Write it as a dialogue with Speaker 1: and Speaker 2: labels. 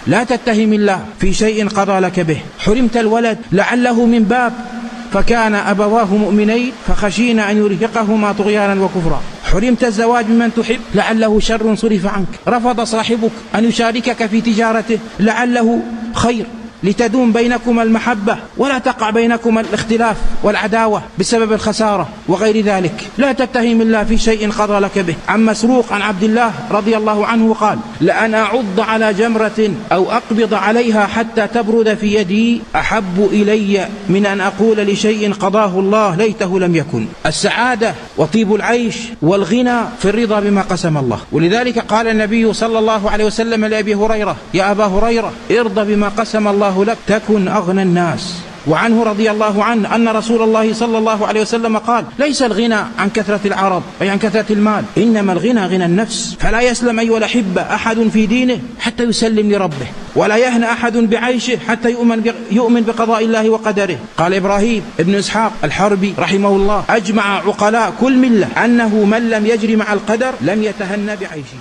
Speaker 1: لا تتهم الله في شيء قضى لك به. حرمت الولد لعله من باب فكان أبواه مؤمنين فخشينا أن يرهقهما طغيانا وكفرا. حرمت الزواج ممن تحب لعله شر صرف عنك. رفض صاحبك أن يشاركك في تجارته لعله خير لتدوم بينكما المحبة ولا تقع بينكما الاختلاف والعداوة بسبب الخسارة وغير ذلك. لا تتهم الله في شيء قضى لك به. عن مسروق عن عبد الله رضي الله عنه قال: لأن أعض على جمرة أو أقبض عليها حتى تبرد في يدي أحب إلي من أن أقول لشيء قضاه الله ليته لم يكن. السعادة وطيب العيش والغنى في الرضا بما قسم الله. ولذلك قال النبي صلى الله عليه وسلم لأبي هريرة: يا أبا هريرة ارضى بما قسم الله لك تكن أغنى الناس. وعنه رضي الله عنه أن رسول الله صلى الله عليه وسلم قال: ليس الغنى عن كثرة العرض أي عن كثرة المال، إنما الغنى غنى النفس. فلا يسلم أيها الأحبة أحد في دينه حتى يسلم لربه، ولا يهنى أحد بعيشه حتى يؤمن بقضاء الله وقدره. قال إبراهيم ابن إسحاق الحربي رحمه الله: أجمع عقلاء كل ملة أنه من لم يجري مع القدر لم يتهنى بعيشه.